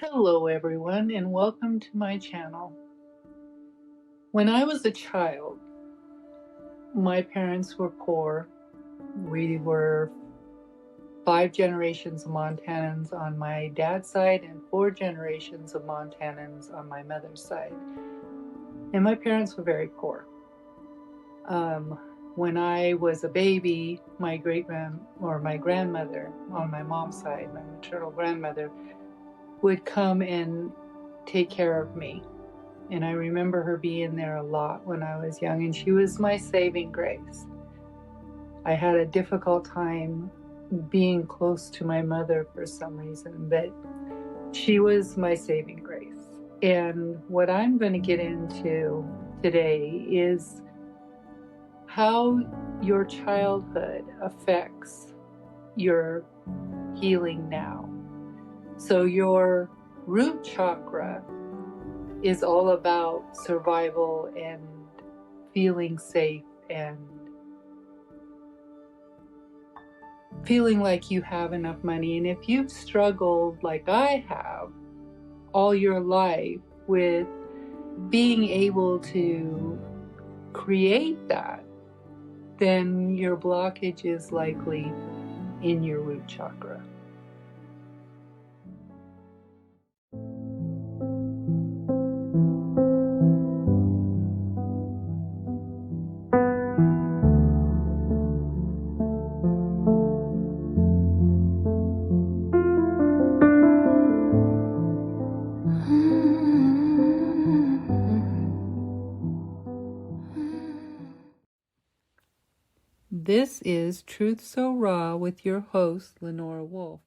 Hello everyone and welcome to my channel. When I was a child, my parents were poor. We were 5 generations of Montanans on my dad's side and 4 generations of Montanans on my mother's side. And my parents were very poor. When I was a baby, my grandmother on my mom's side, my maternal grandmother, would come and take care of me. And I remember her being there a lot when I was young, and she was my saving grace. I had a difficult time being close to my mother for some reason, but she was my saving grace. And what I'm going to get into today is how your childhood affects your healing now. So your root chakra is all about survival and feeling safe and feeling like you have enough money. And if you've struggled like I have all your life with being able to create that, then your blockage is likely in your root chakra. This is Truth So Raw with your host, Lenora Wolf.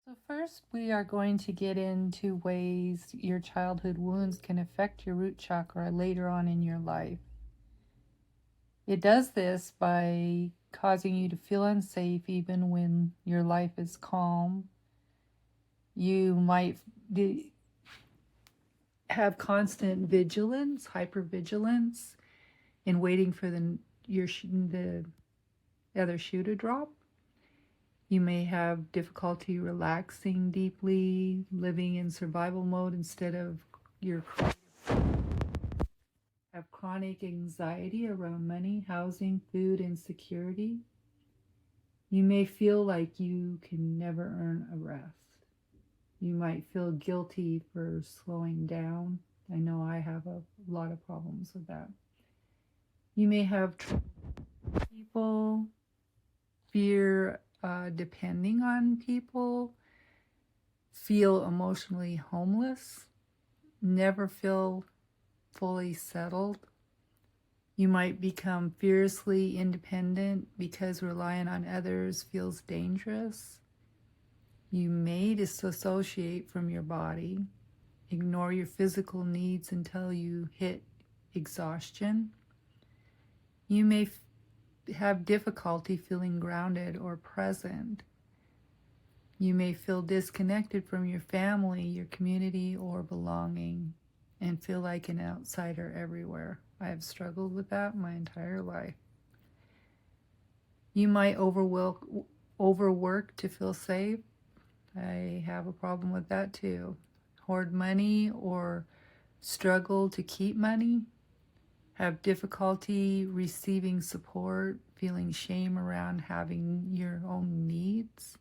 So first, we are going to get into ways your childhood wounds can affect your root chakra later on in your life. It does this by causing you to feel unsafe even when your life is calm. You might have constant vigilance, hypervigilance, in waiting for the other shoe to drop. You may have difficulty relaxing deeply, living in survival mode instead of have chronic anxiety around money, housing, food, and security. You may feel like you can never earn a rest. You might feel guilty for slowing down. I know I have a lot of problems with that. You may have people, fear depending on people, feel emotionally homeless, never feel fully settled. You might become fiercely independent because relying on others feels dangerous. You may disassociate from your body, ignore your physical needs until you hit exhaustion. You may have difficulty feeling grounded or present. You may feel disconnected from your family, your community, or belonging, and feel like an outsider everywhere. I have struggled with that my entire life. You might overwork to feel safe. I have a problem with that too. Hoard money or struggle to keep money. Have difficulty receiving support, feeling shame around having your own needs,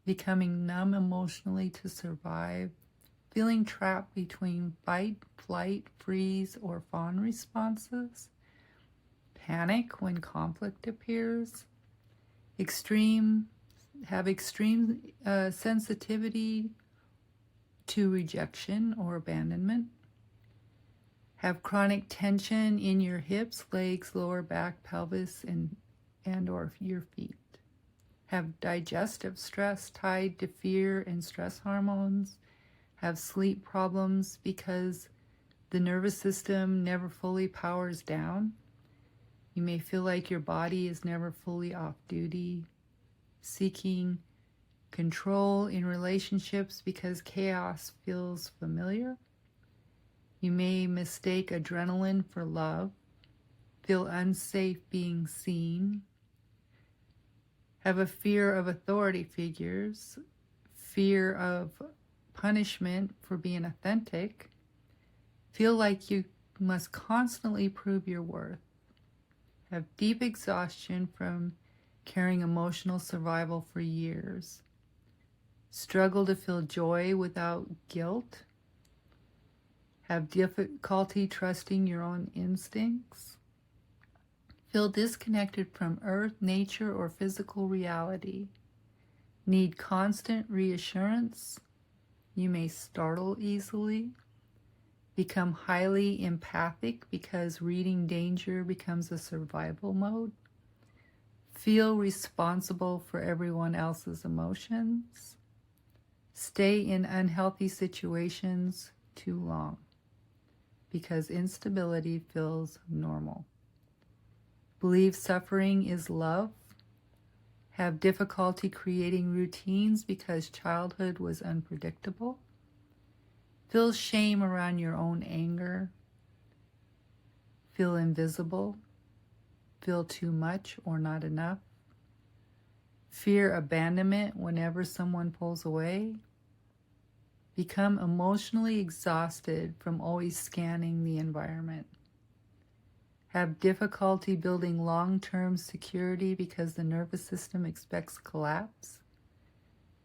becoming numb emotionally to survive, feeling trapped between fight, flight, freeze, or fawn responses, panic when conflict appears, extreme sensitivity to rejection or abandonment, have chronic tension in your hips, legs, lower back, pelvis, and or your feet, have digestive stress tied to fear and stress hormones, have sleep problems because the nervous system never fully powers down. You may feel like your body is never fully off duty, seeking control in relationships because chaos feels familiar. You may mistake adrenaline for love, feel unsafe being seen, have a fear of authority figures, fear of punishment for being authentic. Feel like you must constantly prove your worth. Have deep exhaustion from carrying emotional survival for years. Struggle to feel joy without guilt. Have difficulty trusting your own instincts. Feel disconnected from earth, nature, or physical reality. Need constant reassurance. You may startle easily. Become highly empathic because reading danger becomes a survival mode. Feel responsible for everyone else's emotions. Stay in unhealthy situations too long because instability feels normal. Believe suffering is love. Have difficulty creating routines because childhood was unpredictable. Feel shame around your own anger. Feel invisible. Feel too much or not enough. Fear abandonment whenever someone pulls away. Become emotionally exhausted from always scanning the environment. Have difficulty building long-term security because the nervous system expects collapse.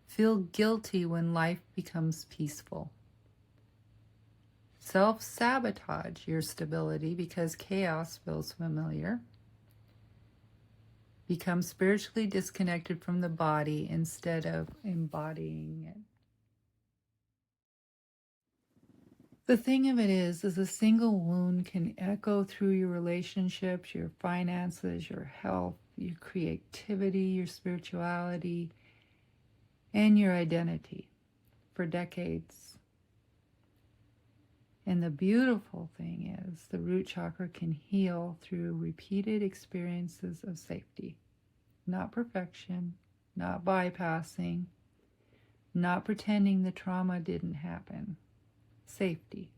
Feel guilty when life becomes peaceful. Self-sabotage your stability because chaos feels familiar. Become spiritually disconnected from the body instead of embodying it. The thing of it is a single wound can echo through your relationships, your finances, your health, your creativity, your spirituality, and your identity for decades. And the beautiful thing is the root chakra can heal through repeated experiences of safety. Not perfection, not bypassing, not pretending the trauma didn't happen. Safety.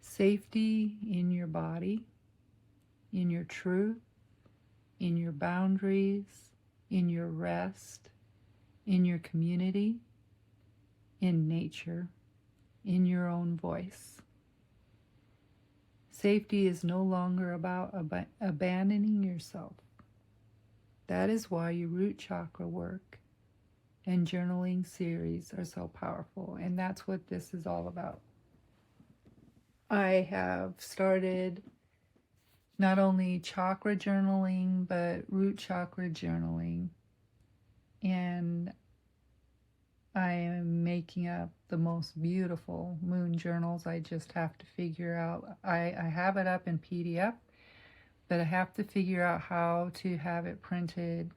Safety in your body, in your truth, in your boundaries, in your rest, in your community, in nature, in your own voice. Safety is no longer about abandoning yourself. That is why your root chakra work and journaling series are so powerful, and that's what this is all about. I have started not only chakra journaling, but root chakra journaling, and I am making up the most beautiful moon journals. I just have to figure out, I have it up in PDF, but I have to figure out how to have it printed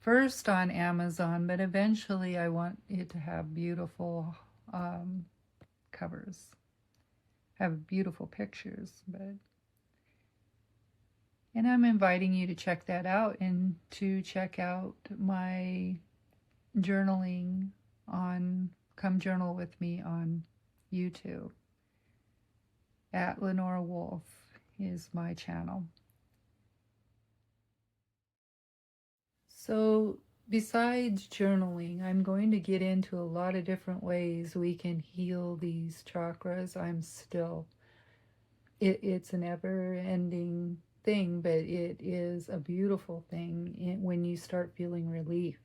first on Amazon, but eventually I want it to have beautiful covers, have beautiful pictures. And I'm inviting you to check that out and to check out my journaling on Come Journal With Me on YouTube. At Lenora Wolf is my channel. So besides journaling, I'm going to get into a lot of different ways we can heal these chakras. It's an ever-ending thing, but it is a beautiful thing when you start feeling relief,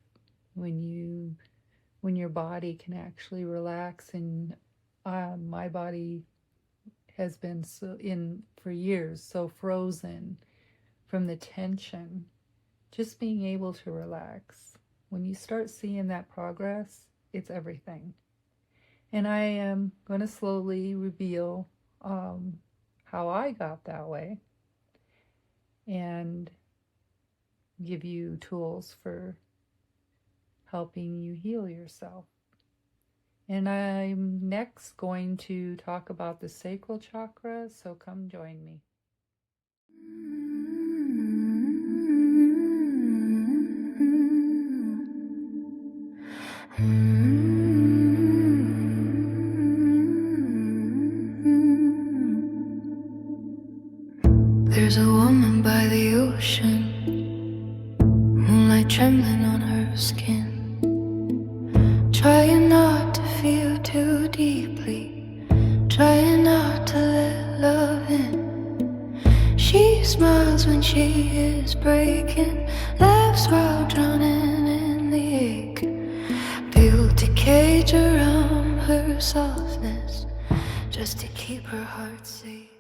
when your body can actually relax. And my body has been for years so frozen from the tension. Just being able to relax. When you start seeing that progress, it's everything. And I am going to slowly reveal how I got that way and give you tools for helping you heal yourself. And I'm next going to talk about the sacral chakra, so come join me. There's a woman by the ocean, moonlight trembling on her skin, trying not to feel smiles when she is breaking, laughs while drowning in the ache. Built a cage around her softness just to keep her heart safe.